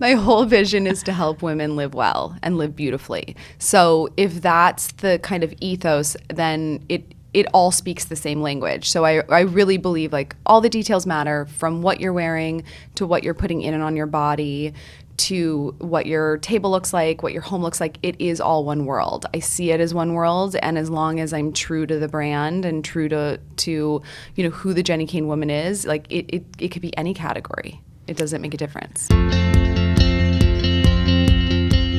My whole vision is to help women live well and live beautifully. So if that's the kind of ethos, then it all speaks the same language. So I really believe like all the details matter, from what you're wearing to what you're putting in and on your body to what your table looks like, what your home looks like. It is all one world. I see it as one world, and as long as I'm true to the brand and true to who the Jenni Kayne woman is, like it could be any category. It doesn't make a difference.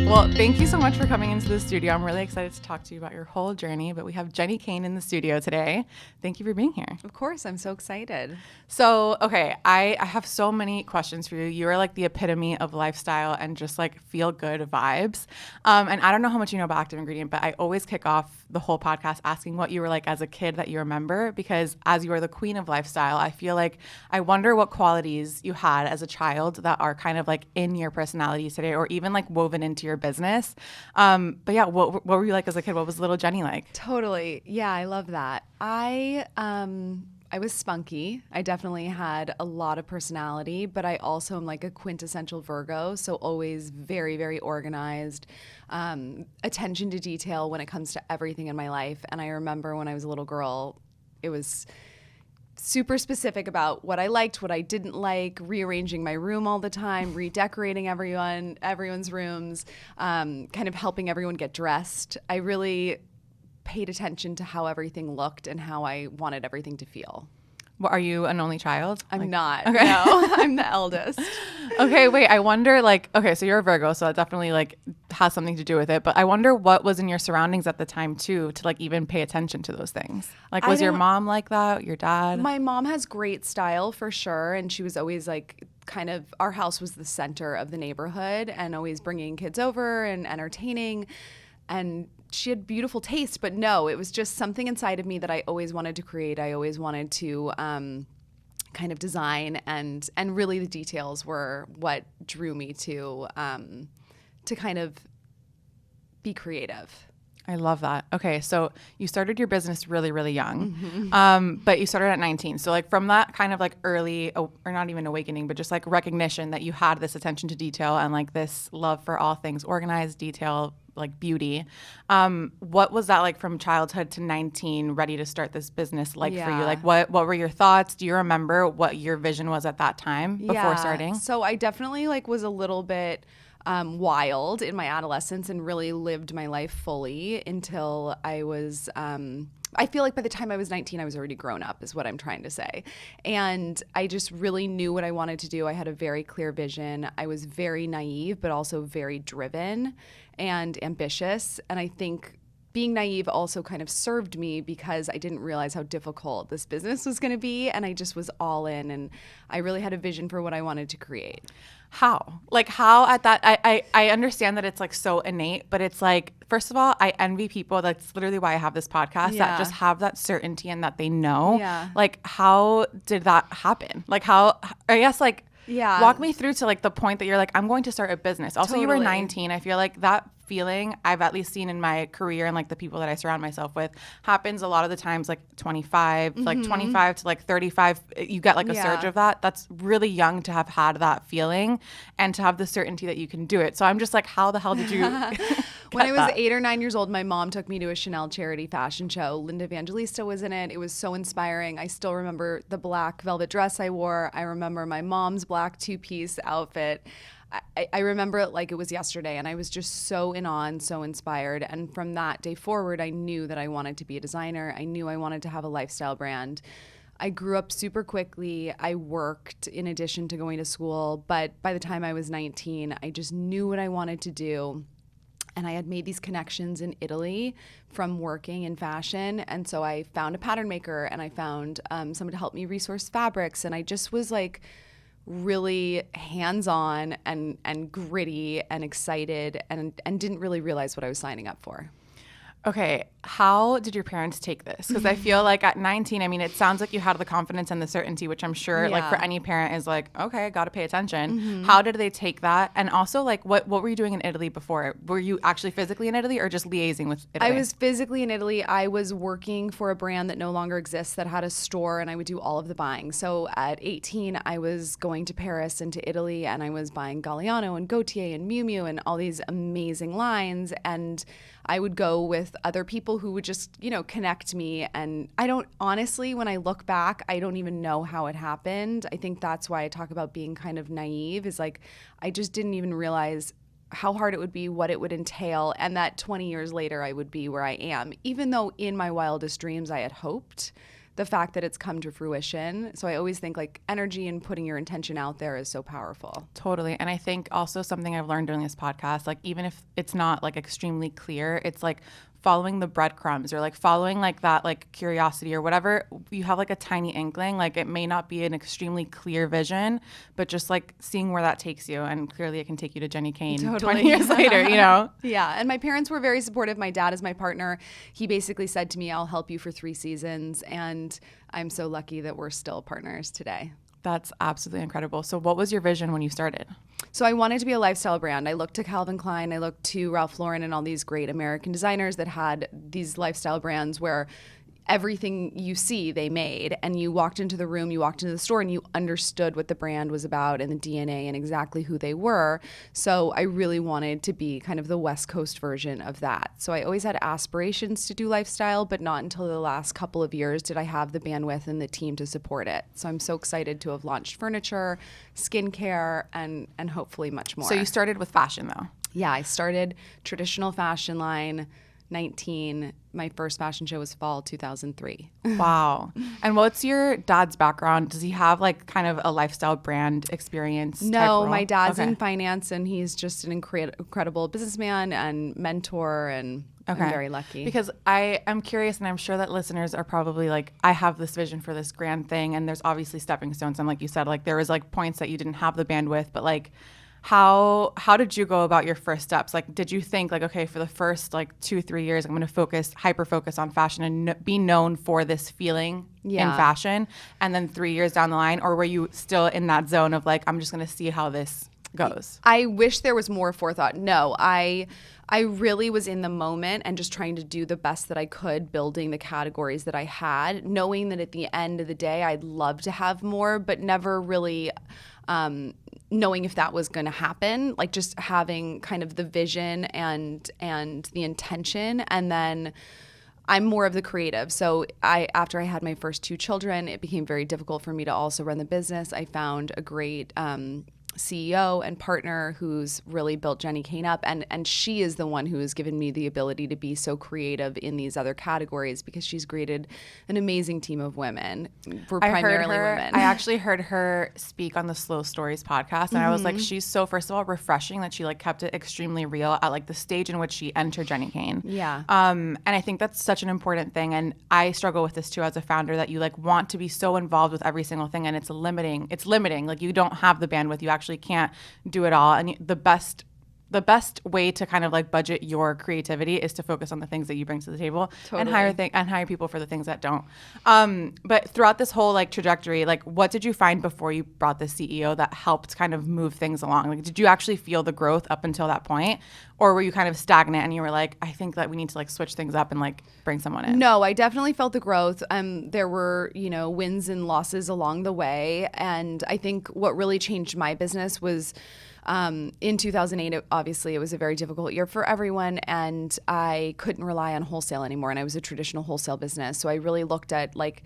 Well, thank you so much for coming into the studio. I'm really excited to talk to you about your whole journey, but we have Jenni Kayne in the studio today. Thank you for being here. Of course, I'm so excited. So, okay, I have so many questions for you. You are like the epitome of lifestyle and just like feel good vibes. And I don't know how much you know about Active Ingredient, but I always kick off the whole podcast asking what you were like as a kid that you remember, because as you are the queen of lifestyle, I feel like I wonder what qualities you had as a child that are kind of like in your personality today, or even like woven into your business. But yeah, what were you like as a kid? What was little Jenni like? Totally. Yeah, I love that. I was spunky. I definitely had a lot of personality, but I also am like a quintessential Virgo, so always very, very organized, attention to detail when it comes to everything in my life. And I remember when I was a little girl, it was super specific about what I liked, what I didn't like, rearranging my room all the time, redecorating everyone's rooms, kind of helping everyone get dressed. I really paid attention to how everything looked and how I wanted everything to feel. Well, are you an only child? I'm not. Okay. No, I'm the eldest. Okay, wait, I wonder okay, so you're a Virgo, so that definitely like has something to do with it. But I wonder what was in your surroundings at the time too, to like even pay attention to those things. Like, was your mom like that? Your dad? My mom has great style for sure. And she was always like, kind of, our house was the center of the neighborhood and always bringing kids over and entertaining. And she had beautiful taste, but no, it was just something inside of me that I always wanted to create. I always wanted to kind of design, and really the details were what drew me to kind of be creative. I love that. Okay, so you started your business really, really young, but you started at 19. So like from that kind of like early, or not even awakening, but just like recognition that you had this attention to detail and like this love for all things organized, detail, like beauty. What was that like from childhood to 19, ready to start this business for you? Like what were your thoughts? Do you remember what your vision was at that time before starting? So I definitely like was a little bit wild in my adolescence and really lived my life fully until I was, I feel like by the time I was 19, I was already grown up is what I'm trying to say. And I just really knew what I wanted to do. I had a very clear vision. I was very naive, but also very driven and ambitious. And I think being naive also kind of served me because I didn't realize how difficult this business was going to be. And I just was all in, and I really had a vision for what I wanted to create. How? Like how at that, I understand that it's like so innate, but it's like, first of all, I envy people. That's literally why I have this podcast, that just have that certainty and that they know. Yeah. Like how did that happen? Like how, I guess like, walk me through to like the point that you're like, I'm going to start a business. Also, you were 19. I feel like that feeling I've at least seen in my career and like the people that I surround myself with happens a lot of the times like 25, like 25 to like 35, you get like a surge of that. That's really young to have had that feeling and to have the certainty that you can do it. So I'm just like, how the hell did you When I was 8 or 9 years old, my mom took me to a Chanel charity fashion show. Linda Evangelista was in it. It was so inspiring. I still remember the black velvet dress I wore. I remember my mom's black two-piece outfit. I remember it like it was yesterday, and I was just so in awe and so inspired. And from that day forward, I knew that I wanted to be a designer. I knew I wanted to have a lifestyle brand. I grew up super quickly. I worked in addition to going to school, but by the time I was 19, I just knew what I wanted to do. And I had made these connections in Italy from working in fashion. And so I found a pattern maker, and I found someone to help me resource fabrics. And I just was like really hands-on and gritty and excited and didn't really realize what I was signing up for. Okay, how did your parents take this? Because I feel like at 19, I mean, it sounds like you had the confidence and the certainty, which I'm sure like for any parent is like, okay, got to pay attention. How did they take that? And also like what were you doing in Italy before? Were you actually physically in Italy or just liaising with Italy? I was physically in Italy. I was working for a brand that no longer exists that had a store, and I would do all of the buying. So at 18, I was going to Paris and to Italy, and I was buying Galliano and Gaultier and Miu Miu and all these amazing lines. And I would go with other people who would just, connect me. And I don't, honestly, when I look back, I don't even know how it happened. I think that's why I talk about being kind of naive, is like, I just didn't even realize how hard it would be, what it would entail, and that 20 years later I would be where I am. Even though in my wildest dreams I had hoped, the fact that it's come to fruition. So I always think like energy and putting your intention out there is so powerful. Totally. And I think also something I've learned during this podcast, like even if it's not like extremely clear, it's like following the breadcrumbs or like following like that like curiosity or whatever. You have like a tiny inkling, like it may not be an extremely clear vision, but just like seeing where that takes you. And clearly it can take you to Jenni Kayne 20 years later, Yeah. And my parents were very supportive. My dad is my partner. He basically said to me, I'll help you for 3 seasons. And I'm so lucky that we're still partners today. That's absolutely incredible. So what was your vision when you started? So I wanted to be a lifestyle brand. I looked to Calvin Klein, I looked to Ralph Lauren and all these great American designers that had these lifestyle brands where everything you see they made, and you walked into the room, you walked into the store, and you understood what the brand was about and the DNA and exactly who they were. So I really wanted to be kind of the West Coast version of that. So I always had aspirations to do lifestyle, but not until the last couple of years did I have the bandwidth and the team to support it. So I'm so excited to have launched furniture, skincare, and hopefully much more. So you started with fashion though? Yeah, I started traditional fashion line, 19. My first fashion show was fall 2003. Wow. And what's your dad's background? Does he have like kind of a lifestyle brand experience? No, my dad's in finance, and he's just an incredible businessman and mentor, and I'm very lucky. Because I'm curious, and I'm sure that listeners are probably like, I have this vision for this grand thing, and there's obviously stepping stones. And like you said, like there was like points that you didn't have the bandwidth, but like how did you go about your first steps? Like, did you think like, okay, for the first like 2-3 years, I'm going to hyper focus on fashion and be known for this feeling in fashion, and then 3 years down the line, or were you still in that zone of like, I'm just going to see how this goes? I wish there was more forethought. No, I really was in the moment and just trying to do the best that I could, building the categories that I had, knowing that at the end of the day, I'd love to have more, but never really knowing if that was going to happen, like just having kind of the vision and the intention. And then I'm more of the creative. So after I had my first 2 children, it became very difficult for me to also run the business. I found a great CEO and partner who's really built Jenni Kayne up, and she is the one who has given me the ability to be so creative in these other categories, because she's created an amazing team of women. We're primarily women. I actually heard her speak on the Slow Stories podcast, and I was like, she's so, first of all, refreshing that she like kept it extremely real at like the stage in which she entered Jenni Kayne. Yeah. And I think that's such an important thing, and I struggle with this too as a founder, that you like want to be so involved with every single thing, and it's limiting. Like you don't have the bandwidth. You actually can't do it all, and the best way to kind of like budget your creativity is to focus on the things that you bring to the table. Totally. and hire people for the things that don't. But throughout this whole like trajectory, like what did you find before you brought the CEO that helped kind of move things along? Like, did you actually feel the growth up until that point, or were you kind of stagnant and you were like, I think that we need to like switch things up and like bring someone in? No, I definitely felt the growth. There were, wins and losses along the way. And I think what really changed my business was in 2008, obviously, it was a very difficult year for everyone, and I couldn't rely on wholesale anymore. And I was a traditional wholesale business. So I really looked at like,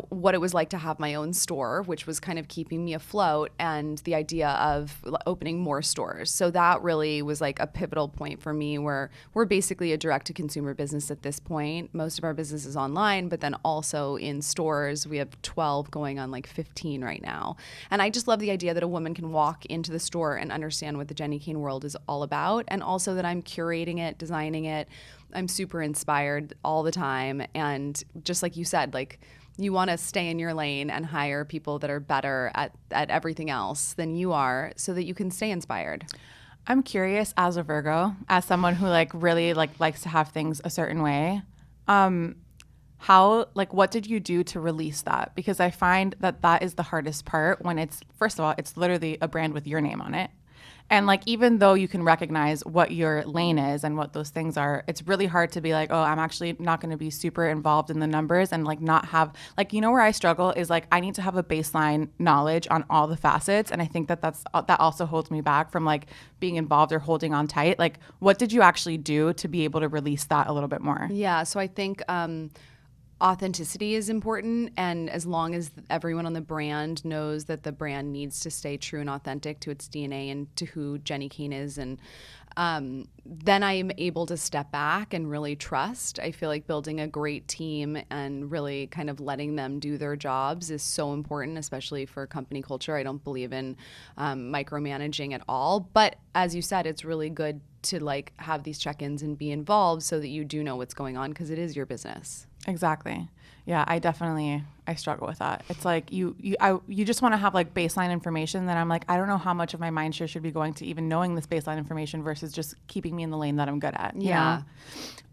what it was like to have my own store, which was kind of keeping me afloat, and the idea of opening more stores. So that really was like a pivotal point for me, where we're basically a direct-to-consumer business at this point. Most of our business is online, but then also in stores. We have 12 going on like 15 right now. And I just love the idea that a woman can walk into the store and understand what the Jenni Kayne world is all about, and also that I'm curating it, designing it. I'm super inspired all the time. And just like you said, like, you want to stay in your lane and hire people that are better at everything else than you are, so that you can stay inspired. I'm curious, as a Virgo, as someone who like really like likes to have things a certain way, how, like, what did you do to release that? Because I find that that is the hardest part when it's, first of all, it's literally a brand with your name on it. And like, even though you can recognize what your lane is and what those things are, it's really hard to be like, oh, I'm actually not going to be super involved in the numbers and like not have, like, you know, where I struggle is like, I need to have a baseline knowledge on all the facets. And I think that that also holds me back from like being involved or holding on tight. Like, what did you actually do to be able to release that a little bit more? Yeah. So I think, authenticity is important, and as long as everyone on the brand knows that the brand needs to stay true and authentic to its DNA and to who Jenni Kayne is, and then I am able to step back and really trust. I feel like building a great team and really kind of letting them do their jobs is so important, especially for company culture. I don't believe in micromanaging at all, but as you said, it's really good to like have these check-ins and be involved so that you do know what's going on, because it is your business. Exactly. Yeah, I struggle with that. It's like you just want to have like baseline information that I'm like, I don't know how much of my mind share should be going to even knowing this baseline information versus just keeping me in the lane that I'm good at. Yeah.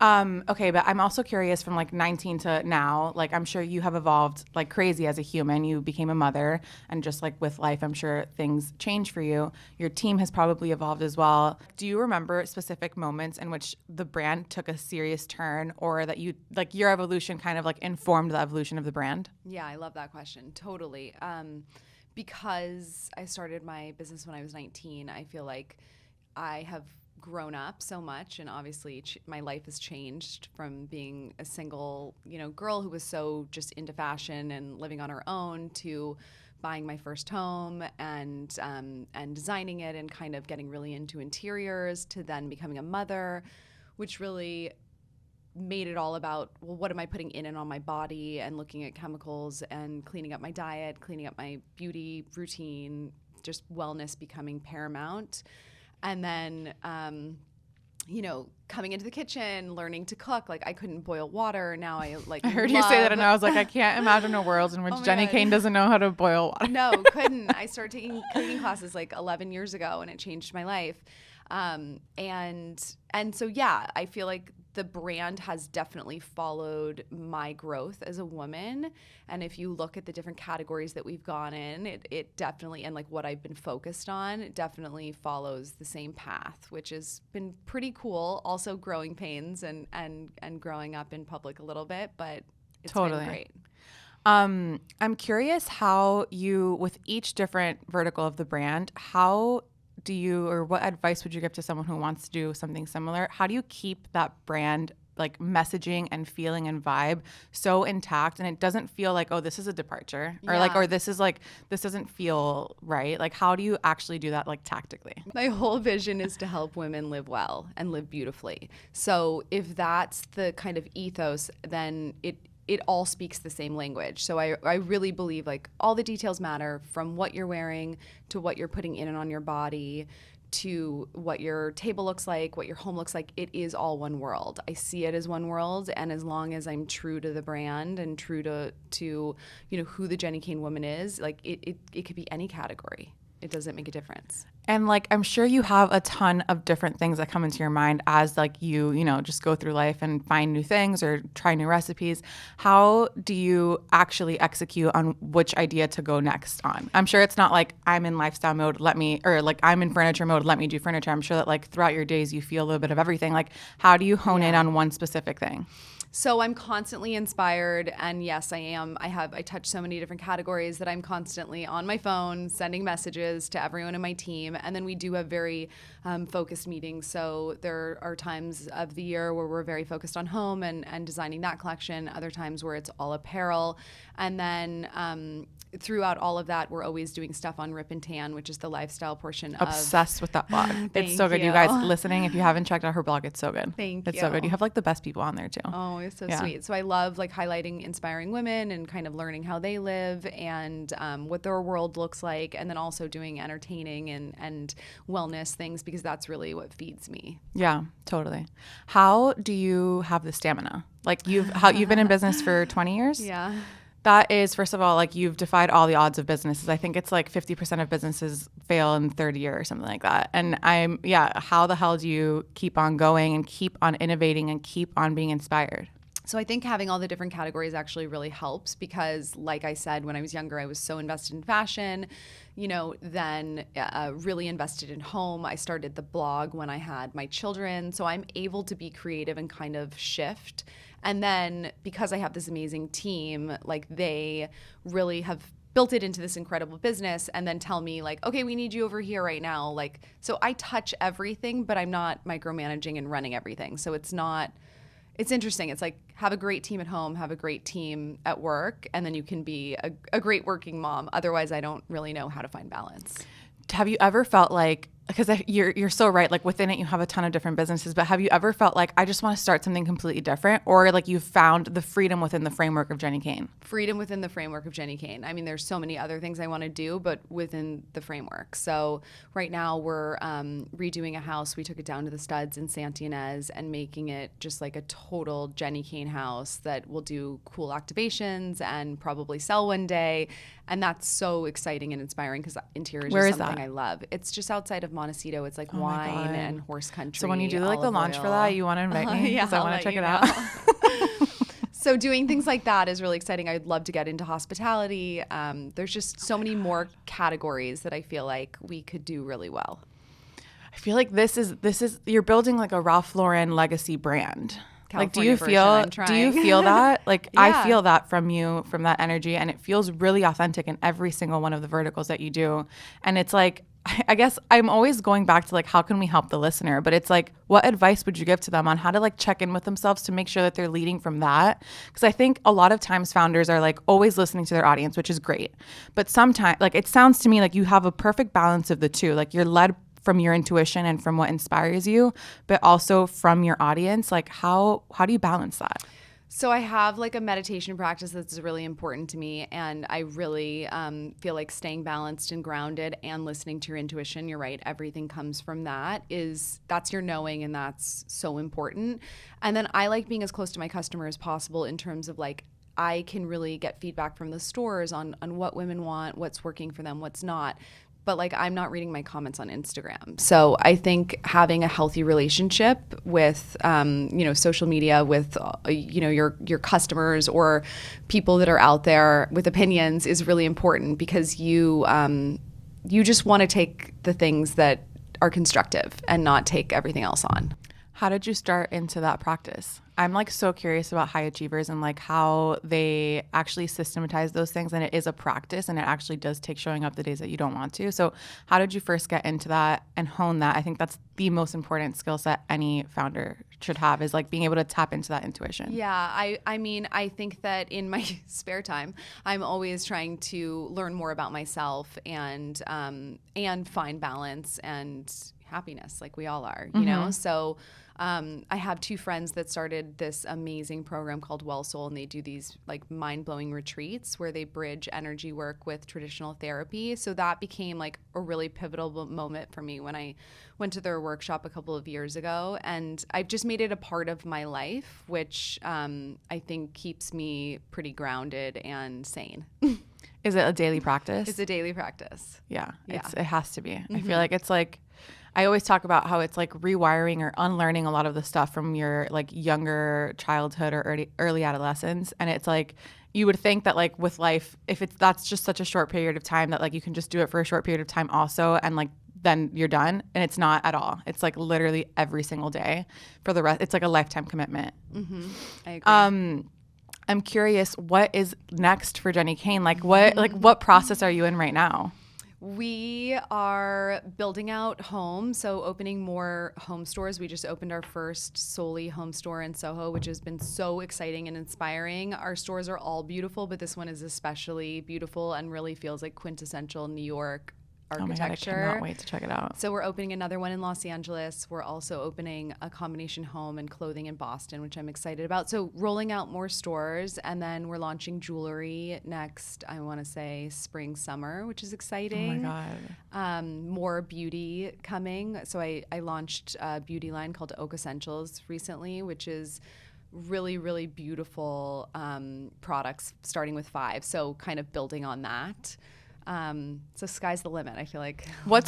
Okay, but I'm also curious from like 19 to now, like I'm sure you have evolved like crazy as a human. You became a mother, and just like with life, I'm sure things change for you. Your team has probably evolved as well. Do you remember specific moments in which the brand took a serious turn, or that you like your evolution kind of like informed the evolution of the brand? Yeah, I love that question. Totally. Because I started my business when I was 19, I feel like I have grown up so much, and obviously my life has changed from being a single, girl who was so just into fashion and living on her own to buying my first home and designing it and kind of getting really into interiors, to then becoming a mother, which really made it all about, well, what am I putting in and on my body, and looking at chemicals and cleaning up my diet, cleaning up my beauty routine, just wellness becoming paramount. And then, coming into the kitchen, learning to cook. Like, I couldn't boil water. Now I heard you say that, and I was like, I can't imagine a world in which Jenni Kayne doesn't know how to boil water. No, couldn't. I started taking cooking classes like 11 years ago, and it changed my life. And so, yeah, I feel like the brand has definitely followed my growth as a woman. And if you look at the different categories that we've gone in, it definitely, and like what I've been focused on, it definitely follows the same path, which has been pretty cool. Also growing pains and growing up in public a little bit, but it's been great. I'm curious how you, with each different vertical of the brand, how do you, or what advice would you give to someone who wants to do something similar? How do you keep that brand like messaging and feeling and vibe so intact, and it doesn't feel like, oh, this is a departure, or like, or this doesn't feel right? Like, how do you actually do that, like, tactically? My whole vision is to help women live well and live beautifully. So if that's the kind of ethos, then it all speaks the same language. So I really believe like all the details matter, from what you're wearing to what you're putting in and on your body to what your table looks like, what your home looks like. It is all one world. I see it as one world, and as long as I'm true to the brand and true to who the Jenni Kayne woman is, like it could be any category. It doesn't make a difference. And like, I'm sure you have a ton of different things that come into your mind as like you just go through life and find new things or try new recipes. How do you actually execute on which idea to go next on? I'm sure it's not like, I'm in lifestyle mode, or like I'm in furniture mode, let me do furniture. I'm sure that like throughout your days you feel a little bit of everything. Like, how do you hone in on one specific thing? So I'm constantly inspired, and yes, I am. I touch so many different categories that I'm constantly on my phone sending messages to everyone in my team. And then we do have very focused meetings. So there are times of the year where we're very focused on home and designing that collection, other times where it's all apparel. And then throughout all of that, we're always doing stuff on Rip and Tan, which is the lifestyle portion. Obsessed with that blog. It's so good. You guys listening, if you haven't checked out her blog, it's so good. It's so good. You have like the best people on there too. Oh, it's so sweet. So I love like highlighting inspiring women and kind of learning how they live and what their world looks like, and then also doing entertaining and wellness things, because that's really what feeds me. Yeah, totally. How do you have the stamina? Like you've been in business for 20 years? Yeah. That is, first of all, like you've defied all the odds of businesses. I think it's like 50% of businesses fail in the third year or something like that. And how the hell do you keep on going and keep on innovating and keep on being inspired? So I think having all the different categories actually really helps because, like I said, when I was younger, I was so invested in fashion, then really invested in home. I started the blog when I had my children. So I'm able to be creative and kind of shift. And then because I have this amazing team, like they really have built it into this incredible business and then tell me like, okay, we need you over here right now. Like, so I touch everything, but I'm not micromanaging and running everything. So it's interesting. It's like have a great team at home, have a great team at work, and then you can be a great working mom. Otherwise, I don't really know how to find balance. Have you ever felt like, because you're so right, like within it you have a ton of different businesses, but have you ever felt like I just want to start something completely different, or like you found the freedom within the framework of Jenni Kayne? Freedom within the framework of Jenni Kayne. I mean, there's so many other things I want to do, but within the framework. So right now we're redoing a house. We took it down to the studs in Santa Ynez and making it just like a total Jenni Kayne house that will do cool activations and probably sell one day. And that's so exciting and inspiring because interior is just something I love. It's just outside of Montecito. It's like wine and horse country. So when you do like the launch for that, you want to invite me because I want to check it out. So doing things like that is really exciting. I'd love to get into hospitality. There's just so many more categories that I feel like we could do really well. I feel like this is you're building like a Ralph Lauren legacy brand. California like, do you feel that? Like, Yeah. I feel that from you, from that energy, and it feels really authentic in every single one of the verticals that you do. And it's like, I guess I'm always going back to like, how can we help the listener? But it's like, what advice would you give to them on how to like check in with themselves to make sure that they're leading from that? Because I think a lot of times founders are like always listening to their audience, which is great. But sometimes, like, it sounds to me like you have a perfect balance of the two. Like, you're led from your intuition and from what inspires you, but also from your audience. Like, how do you balance that? So I have like a meditation practice that's really important to me, and I really feel like staying balanced and grounded and listening to your intuition. You're right, everything comes from that. That's your knowing, and that's so important. And then I like being as close to my customer as possible in terms of like, I can really get feedback from the stores on what women want, what's working for them, what's not. But like, I'm not reading my comments on Instagram. So I think having a healthy relationship with, social media, with, your customers or people that are out there with opinions is really important because you just want to take the things that are constructive and not take everything else on. How did you start into that practice? I'm like so curious about high achievers and like how they actually systematize those things, and it is a practice and it actually does take showing up the days that you don't want to. So how did you first get into that and hone that? I think that's the most important skill set any founder should have, is like being able to tap into that intuition. Yeah, I mean, I think that in my spare time, I'm always trying to learn more about myself and find balance and happiness, like we all are, you know? So I have two friends that started this amazing program called Well Soul, and they do these like mind-blowing retreats where they bridge energy work with traditional therapy. So that became like a really pivotal moment for me when I went to their workshop a couple of years ago, and I've just made it a part of my life, which I think keeps me pretty grounded and sane. Is it a daily practice? It's a daily practice. Yeah. It has to be. I feel like it's like, I always talk about how it's like rewiring or unlearning a lot of the stuff from your like younger childhood or early adolescence. And it's like, you would think that like with life, that's just such a short period of time that like you can just do it for a short period of time also, and like then you're done. And it's not at all. It's like literally every single day for the rest. It's like a lifetime commitment. Mm-hmm. I agree. I'm curious, what is next for Jenni Kayne? Like what process are you in right now? We are building out home, so opening more home stores. We just opened our first solely home store in Soho, which has been so exciting and inspiring. Our stores are all beautiful, but this one is especially beautiful and really feels like quintessential New York architecture. Oh my God, I cannot wait to check it out. So we're opening another one in Los Angeles. We're also opening a combination home and clothing in Boston, which I'm excited about. So rolling out more stores, and then we're launching jewelry next, I want to say spring, summer, which is exciting. Oh my God. More beauty coming. So I launched a beauty line called Oak Essentials recently, which is really, really beautiful products starting with 5. So kind of building on that. So sky's the limit. I feel like I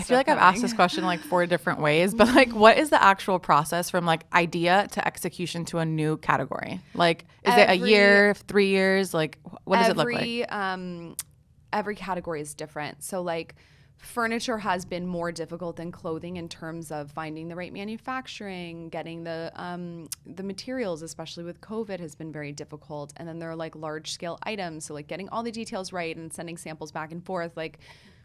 feel like I've asked this question like 4 different ways, but like what is the actual process from like idea to execution to a new category? Like is it a year, 3 years? Like what does it look like? Every category is different. So like furniture has been more difficult than clothing in terms of finding the right manufacturing, getting the materials, especially with COVID, has been very difficult. And then there are like large scale items. So like getting all the details right and sending samples back and forth, like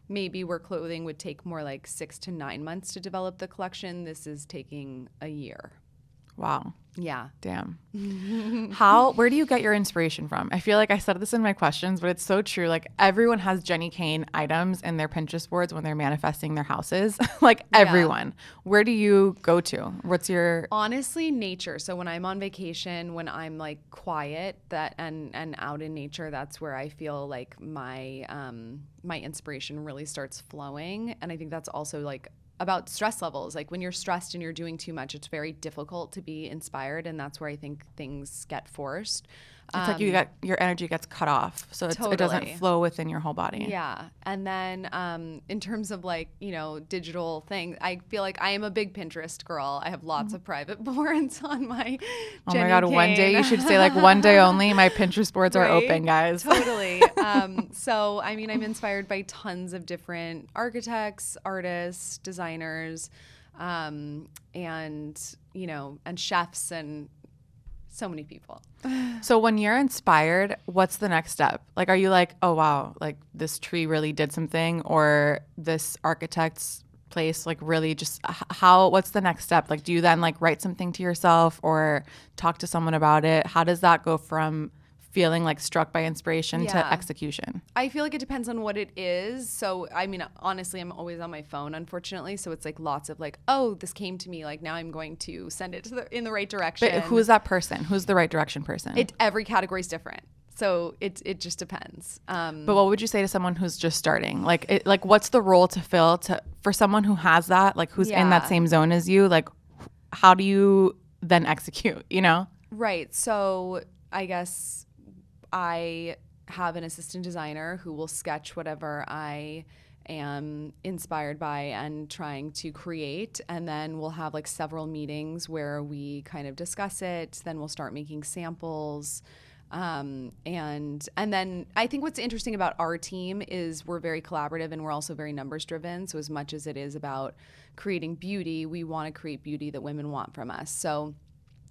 maybe where clothing would take more like 6 to 9 months to develop the collection, this is taking a year. Wow. Yeah. Damn. Where do you get your inspiration from? I feel like I said this in my questions, but it's so true. Like everyone has Jenni Kayne items in their Pinterest boards when they're manifesting their houses. Like everyone. Where do you go to? What's your... Honestly, nature. So when I'm on vacation, when I'm like quiet and out in nature, that's where I feel like my inspiration really starts flowing. And I think that's also like about stress levels. Like when you're stressed and you're doing too much, it's very difficult to be inspired, and that's where I think things get forced. It's like your energy gets cut off, so it doesn't flow within your whole body. Yeah. And then in terms of like, digital things, I feel like I am a big Pinterest girl. I have lots of private boards on my Oh Jenni my God, Kayne. one day you should say like one day only. My Pinterest boards are open, guys. Totally. So, I mean, I'm inspired by tons of different architects, artists, designers, and chefs and so many people. So when you're inspired, what's the next step? Like, are you like, oh, wow, like this tree really did something, or this architect's place, like really just what's the next step? Like, do you then like write something to yourself or talk to someone about it? How does that go from feeling like struck by inspiration to execution? I feel like it depends on what it is. So, I mean, honestly, I'm always on my phone, unfortunately. So it's like lots of like, oh, this came to me. Like now I'm going to send it in the right direction. But who's that person? Who's the right direction person? Every category is different. So it just depends. But what would you say to someone who's just starting? Like, what's the role to fill for someone who has that, like who's in that same zone as you? Like, how do you then execute, Right. So I guess I have an assistant designer who will sketch whatever I am inspired by and trying to create. And then we'll have like several meetings where we kind of discuss it. Then we'll start making samples. And then I think what's interesting about our team is we're very collaborative and we're also very numbers driven. So as much as it is about creating beauty, we want to create beauty that women want from us. So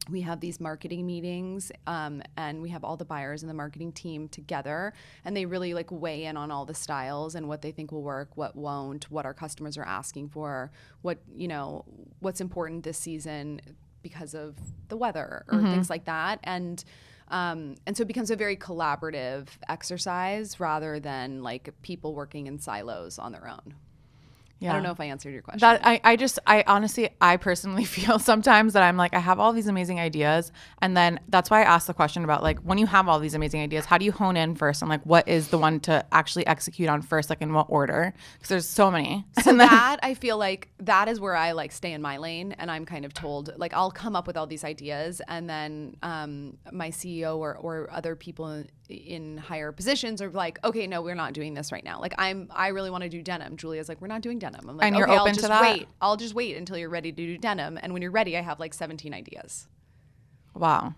we have these marketing meetings, and we have all the buyers and the marketing team together, and they really like weigh in on all the styles and what they think will work, what won't, what our customers are asking for, what's important this season because of the weather or things like that. And so it becomes a very collaborative exercise rather than like people working in silos on their own. Yeah. I don't know if I answered your question. I honestly, I personally feel sometimes that I'm like, I have all these amazing ideas. And then that's why I asked the question about like, when you have all these amazing ideas, how do you hone in first? And like, what is the one to actually execute on first? Like in what order? Because there's so many. So that I feel like that is where I like stay in my lane. And I'm kind of told like, I'll come up with all these ideas. And then my CEO or other people in higher positions are like, okay, no, we're not doing this right now. Like I really want to do denim. Julia's like, we're not doing denim. I'm like, and you're okay, open to that? I'll just wait until you're ready to do denim. And when you're ready, I have like 17 ideas. Wow.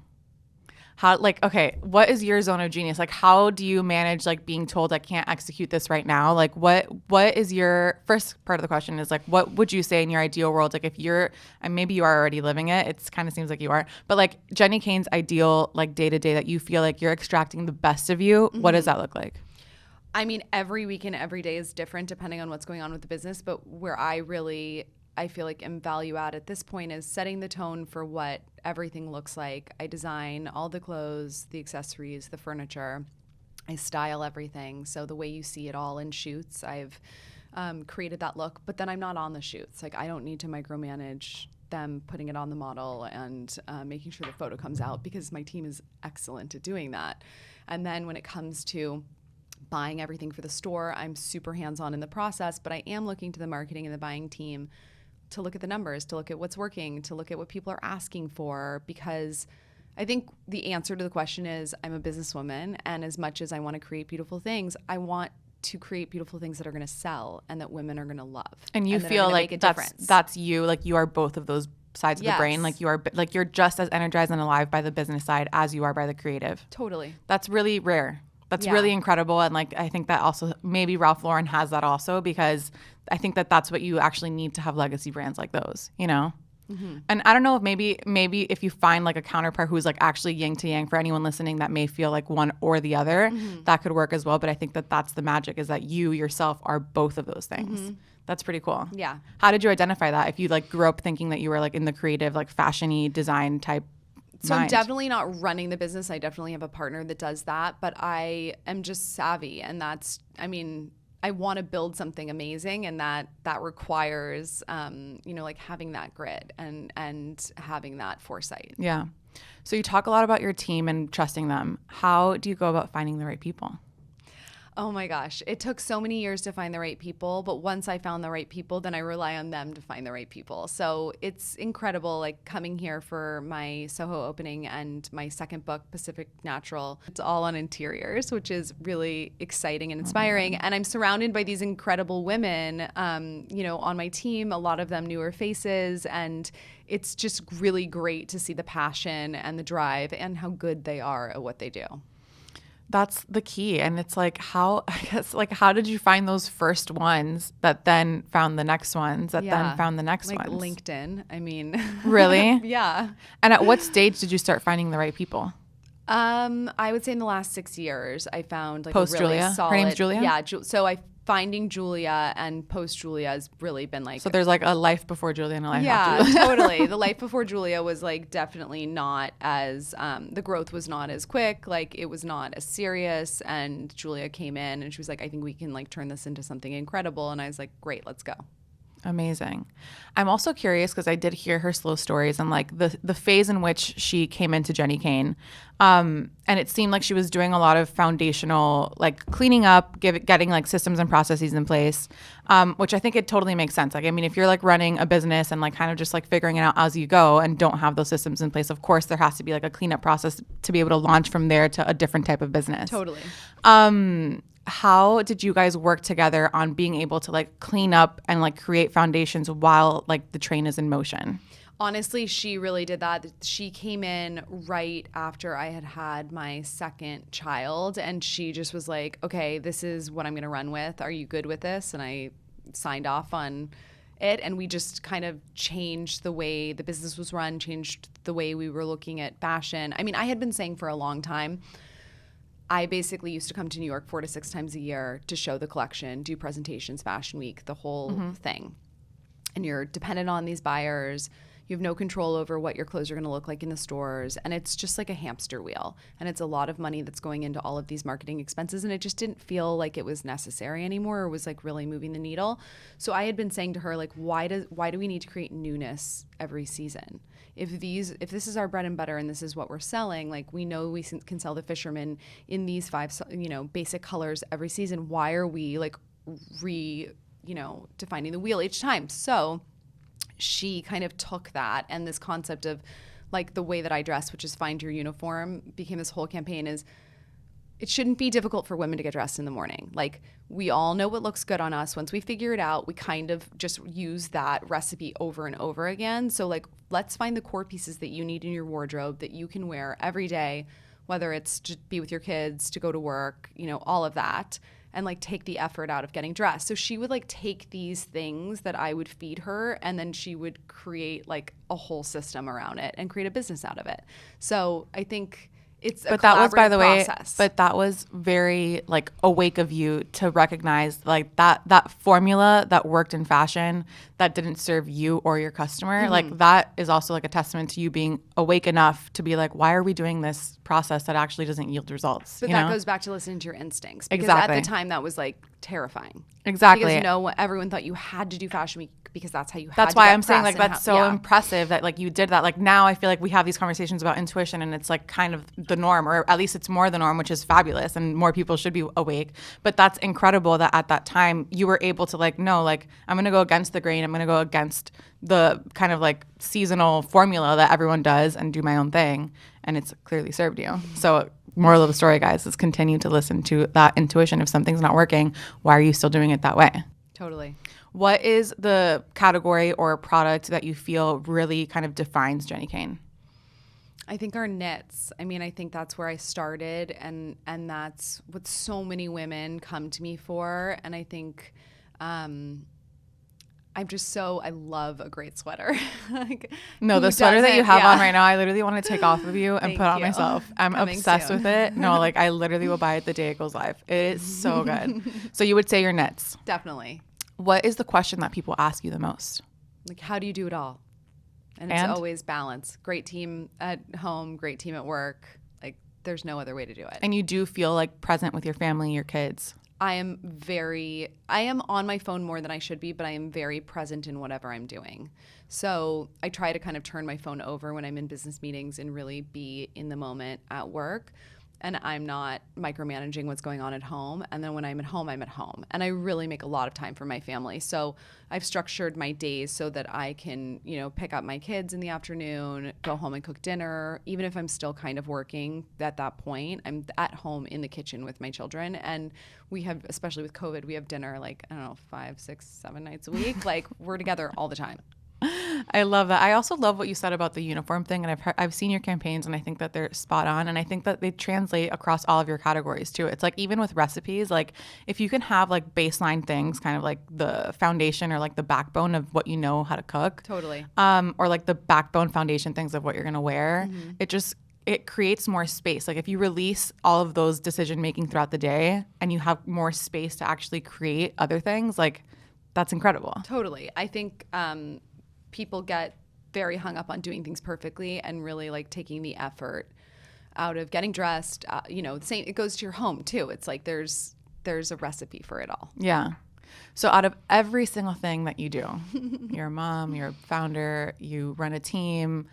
What is your zone of genius? Like, how do you manage like being told I can't execute this right now? Like, what is your first part of the question is like, what would you say in your ideal world? Like if you're, and maybe you are already living it, it kind of seems like you are, but like Jenni Kayne's ideal, like day to day that you feel like you're extracting the best of you. What does that look like? I mean, every week and every day is different depending on what's going on with the business, but where I feel like am value add at this point is setting the tone for what everything looks like. I design all the clothes, the accessories, the furniture. I style everything. So the way you see it all in shoots, I've created that look, but then I'm not on the shoots. Like I don't need to micromanage them putting it on the model and making sure the photo comes out because my team is excellent at doing that. And then when it comes to buying everything for the store, I'm super hands-on in the process, but I am looking to the marketing and the buying team to look at the numbers, to look at what's working, to look at what people are asking for, because I think the answer to the question is I'm a businesswoman, and as much as I want to create beautiful things, I want to create beautiful things that are going to sell and that women are going to love. And you feel like that's you, like you are both of those sides of the brain. Like you're just as energized and alive by the business side as you are by the creative. Totally. That's really rare. That's really incredible. And like, I think that also maybe Ralph Lauren has that also, because I think that that's what you actually need to have legacy brands like those, you know? Mm-hmm. And I don't know if maybe if you find like a counterpart who's like actually yin to yang, for anyone listening that may feel like one or the other, that could work as well. But I think that that's the magic, is that you yourself are both of those things. That's pretty cool. Yeah. How did you identify that? If you like grew up thinking that you were like in the creative, like fashion-y design type So I'm definitely not running the business. I definitely have a partner that does that, but I am just savvy, and that's, I mean, I want to build something amazing, and that requires, like having that grit and having that foresight. Yeah. So you talk a lot about your team and trusting them. How do you go about finding the right people? Oh my gosh. It took so many years to find the right people, but once I found the right people, then I rely on them to find the right people. So it's incredible, like coming here for my Soho opening and my second book, Pacific Natural. It's all on interiors, which is really exciting and inspiring. And I'm surrounded by these incredible women, on my team, a lot of them newer faces, and it's just really great to see the passion and the drive and how good they are at what they do. That's the key. And it's like, how did you find those first ones that then found the next ones that then found the next ones? Like LinkedIn. I mean. Really? Yeah. And at what stage did you start finding the right people? I would say in the last 6 years, I found like post a really Julia? solid. Her name's Julia? Yeah. So finding Julia and post Julia has really been like. So there's like a life before Julia and a life after Julia. Totally. The life before Julia was like definitely not as, the growth was not as quick. Like it was not as serious. And Julia came in and she was like, I think we can like turn this into something incredible. And I was like, great, let's go. Amazing. I'm also curious because I did hear her slow stories and like the phase in which she came into Jenni Kayne. And it seemed like she was doing a lot of foundational, like cleaning up, getting like systems and processes in place, which I think it totally makes sense. Like, I mean, if you're like running a business and like kind of just like figuring it out as you go and don't have those systems in place, of course, there has to be like a cleanup process to be able to launch from there to a different type of business. Totally. How did you guys work together on being able to like clean up and like create foundations while like the train is in motion? Honestly, she really did that. She came in right after I had had my second child, and she just was like, okay, this is what I'm going to run with. Are you good with this? And I signed off on it, and we just kind of changed the way the business was run, changed the way we were looking at fashion. I mean, I had been saying for a long time, I basically used to come to New York 4 to 6 times a year to show the collection, do presentations, Fashion Week, the whole thing. And you're dependent on these buyers. You have no control over what your clothes are going to look like in the stores. And it's just like a hamster wheel. And it's a lot of money that's going into all of these marketing expenses. And it just didn't feel like it was necessary anymore, or was like really moving the needle. So I had been saying to her, like, why do we need to create newness every season? If this is our bread and butter and this is what we're selling, like we know we can sell the Fisherman in these 5, basic colors every season. Why are we like defining the wheel each time? So she kind of took that, and this concept of like the way that I dress, which is find your uniform, became this whole campaign. Is it shouldn't be difficult for women to get dressed in the morning. Like we all know what looks good on us. Once we figure it out, we kind of just use that recipe over and over again. So like, let's find the core pieces that you need in your wardrobe that you can wear every day, whether it's to be with your kids, to go to work, all of that, and like take the effort out of getting dressed. So she would like take these things that I would feed her, and then she would create like a whole system around it and create a business out of it. So I think it's a collaborative process. But that was very like awake of you to recognize like that formula that worked in fashion that didn't serve you or your customer. Like that is also like a testament to you being awake enough to be like, why are we doing this process that actually doesn't yield results? But that goes back to listening to your instincts. Because exactly. At the time that was like terrifying. Exactly. Because everyone thought you had to do Fashion Week because that's how you had That's to why get I'm saying press like and that's so impressive that like you did that. Like now I feel like we have these conversations about intuition and it's like kind of the norm, or at least it's more the norm, which is fabulous and more people should be awake. But that's incredible that at that time you were able to like, no, like I'm going to go against the grain. I'm going to go against the kind of like seasonal formula that everyone does and do my own thing. And it's clearly served you. So moral of the story, guys, is continue to listen to that intuition. If something's not working, why are you still doing it that way? Totally. What is the category or product that you feel really kind of defines Jenni Kayne? I think our knits. I mean, I think that's where I started, and that's what so many women come to me for. And I think I love a great sweater. Like, no, the sweater that you have on right now, I literally want to take off of you and put on myself. I'm obsessed with it. No, like I literally will buy it the day it goes live. It is so good. So you would say your knits. Definitely. What is the question that people ask you the most? Like, how do you do it all? And it's always balance. Great team at home, great team at work. Like, there's no other way to do it. And you do feel like present with your family, your kids. I am on my phone more than I should be, but I am very present in whatever I'm doing. So I try to kind of turn my phone over when I'm in business meetings and really be in the moment at work. And I'm not micromanaging what's going on at home. And then when I'm at home, I'm at home. And I really make a lot of time for my family. So I've structured my days so that I can, pick up my kids in the afternoon, go home and cook dinner. Even if I'm still kind of working at that point, I'm at home in the kitchen with my children. And we have, especially with COVID, we have dinner like, 5, 6, 7 nights a week. Like we're together all the time. I love that. I also love what you said about the uniform thing, and I've seen your campaigns, and I think that they're spot on, and I think that they translate across all of your categories too. It's like even with recipes, like if you can have like baseline things, kind of like the foundation or like the backbone of what you know how to cook, totally, or like the backbone foundation things of what you're gonna wear, it creates more space. Like if you release all of those decision making throughout the day, and you have more space to actually create other things, like that's incredible. Totally, I think. People get very hung up on doing things perfectly and really like taking the effort out of getting dressed. Same, it goes to your home too. It's like there's a recipe for it all. Yeah. So out of every single thing that you do, you're a mom, you're a founder, you run a team,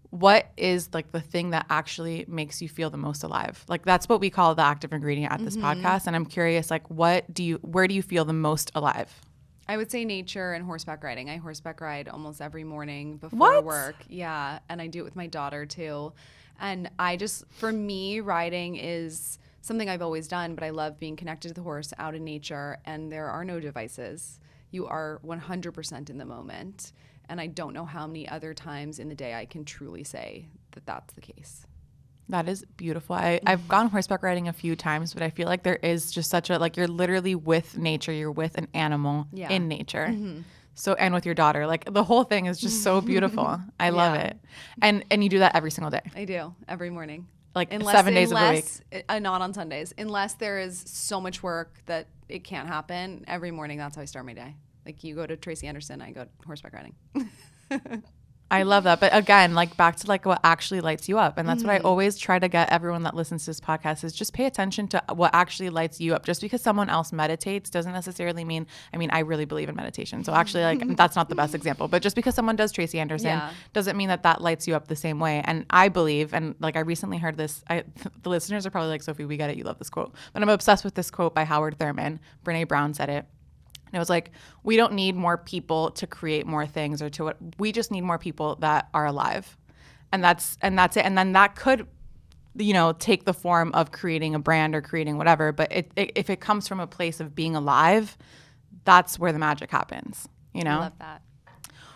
what is like the thing that actually makes you feel the most alive? Like that's what we call the active ingredient at this podcast. And I'm curious, like where do you feel the most alive? I would say nature and horseback riding. I horseback ride almost every morning before work. Yeah, and I do it with my daughter too. And for me, riding is something I've always done, but I love being connected to the horse out in nature, and there are no devices. You are 100% in the moment. And I don't know how many other times in the day I can truly say that that's the case. That is beautiful. I've gone horseback riding a few times, but I feel like there is just such a, like you're literally with nature. You're with an animal in nature. Mm-hmm. So, and with your daughter, like the whole thing is just so beautiful. I love it. And you do that every single day. I do every morning. Like 7 days of the week. Not on Sundays. Unless there is so much work that it can't happen. Every morning, that's how I start my day. Like you go to Tracy Anderson, I go horseback riding. I love that. But again, like back to like what actually lights you up. And that's what I always try to get everyone that listens to this podcast is just pay attention to what actually lights you up. Just because someone else meditates doesn't necessarily mean, I really believe in meditation. So actually like that's not the best example, but just because someone does Tracy Anderson doesn't mean that lights you up the same way. And I believe, and like I recently heard this, the listeners are probably like, Sophie, we get it. You love this quote, but I'm obsessed with this quote by Howard Thurman. Brene Brown said it. And it was like, we don't need more people to create more things we just need more people that are alive. And that's it. And then that could, take the form of creating a brand or creating whatever. But if it comes from a place of being alive, that's where the magic happens, I love that.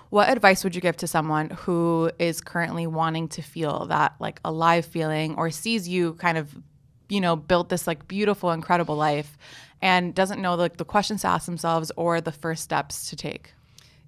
What advice would you give to someone who is currently wanting to feel that like alive feeling or sees you kind of, built this like beautiful, incredible life and doesn't know like the questions to ask themselves or the first steps to take?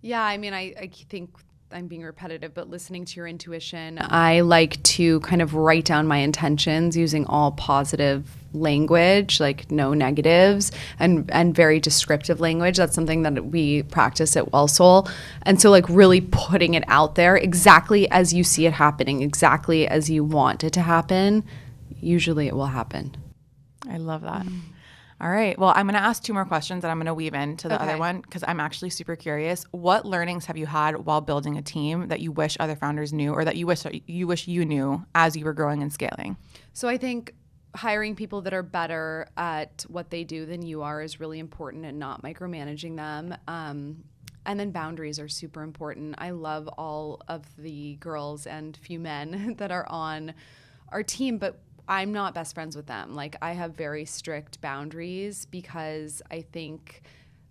Yeah, I think I'm being repetitive, but listening to your intuition, I like to kind of write down my intentions using all positive language, like no negatives, and very descriptive language. That's something that we practice at WellSoul. And so like really putting it out there exactly as you see it happening, exactly as you want it to happen, usually it will happen. I love that. All right. Well, I'm going to ask 2 more questions and I'm going to weave into the Okay. other one because I'm actually super curious. What learnings have you had while building a team that you wish other founders knew, or that you wish you knew as you were growing and scaling? So I think hiring people that are better at what they do than you are is really important, and not micromanaging them. And then boundaries are super important. I love all of the girls and few men that are on our team, but I'm not best friends with them. Like, I have very strict boundaries because I think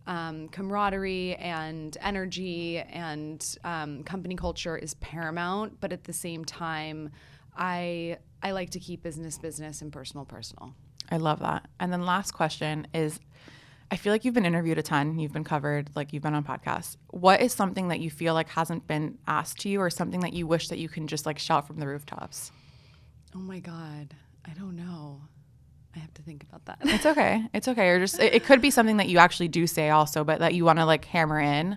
camaraderie and energy and company culture is paramount. But at the same time, I like to keep business and personal. I love that. And then last question is, I feel like you've been interviewed a ton. You've been covered, like you've been on podcasts. What is something that you feel like hasn't been asked to you, or something that you wish that you can just like shout from the rooftops? Oh my God. I don't know. I have to think about that. It's okay. It's okay. Or just, it could be something that you actually do say also, but that you want to like hammer in.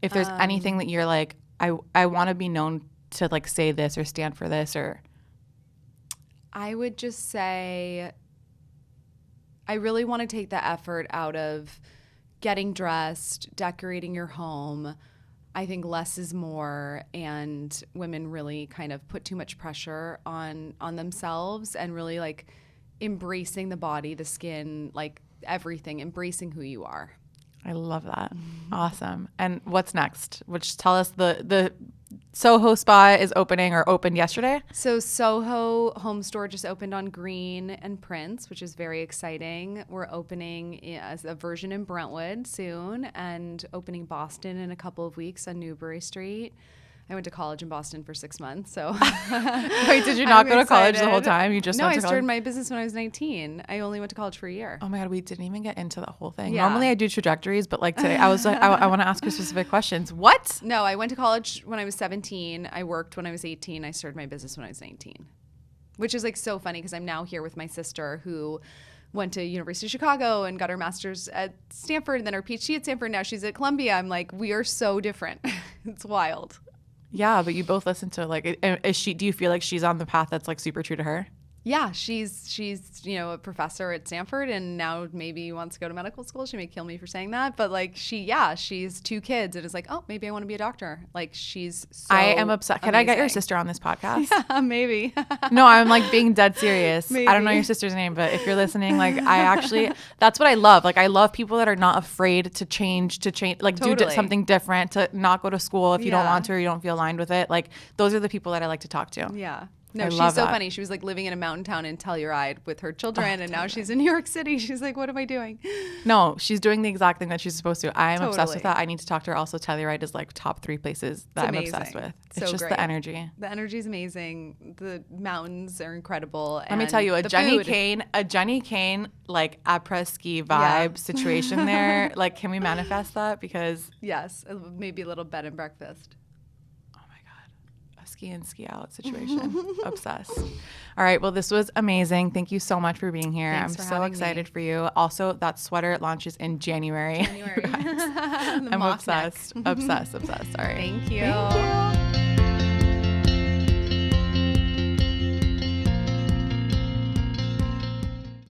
If there's anything that you're like, I want to be known to like say this or stand for this, or. I would just say I really want to take the effort out of getting dressed, decorating your home. I think less is more, and women really kind of put too much pressure on themselves, and really like embracing the body, the skin, like everything, embracing who you are. I love that. Awesome. And what's next? Which tell us the Soho spot is opening or opened yesterday. So Soho home store just opened on Green and Prince, which is very exciting. We're opening as a version in Brentwood soon, and opening Boston in a couple of weeks on Newbury Street. I went to college in Boston for 6 months, so. Wait, did you not go to college the whole time? You just No, went I to started college? my business when I was 19. I only went to college for a year. Oh my God, we didn't even get into that whole thing. Yeah. Normally I do trajectories, but like today I was like, I want to ask her specific questions. What? No, I went to college when I was 17. I worked when I was 18. I started my business when I was 19, which is like so funny because I'm now here with my sister who went to University of Chicago and got her master's at Stanford and then her PhD at Stanford. Now she's at Columbia. I'm like, we are so different. It's wild. Yeah, but you both listen to like, is she, do you feel like she's on the path that's like super true to her? Yeah, she's a professor at Stanford and now maybe wants to go to medical school. She may kill me for saying that, but like she's 2 kids and is like, oh, maybe I want to be a doctor. Like she's so I am obsessed. Can I get your sister on this podcast? Yeah, maybe. No, I'm like being dead serious. Maybe. I don't know your sister's name, but if you're listening, like that's what I love. Like I love people that are not afraid to change, like do Totally. something different, to not go to school if you don't Yeah. want to or you don't feel aligned with it. Like those are the people that I like to talk to. Yeah. I No, she's love so that. funny. She was like living in a mountain town in Telluride with her children, and now she's in New York City. She's like, what am I doing? No, she's doing the exact thing that she's supposed to. I am obsessed Totally. with that. I need to talk to her. Also, Telluride is like top 3 places that I'm amazing. obsessed with. It's So just great. the energy. The energy is amazing. The mountains are incredible. Let me tell you, a the Jenni food. Kayne like après ski vibe Yeah. situation there. Like, can we manifest that? Because Yes, maybe a little bed and breakfast. a ski in, ski out situation. Obsessed. All right. Well, this was amazing. Thank you so much for being here. Thanks for I'm so having excited me. for you. Also, that sweater launches in January. The I'm mock neck. obsessed. Obsessed. All right. Thank you. Thank you.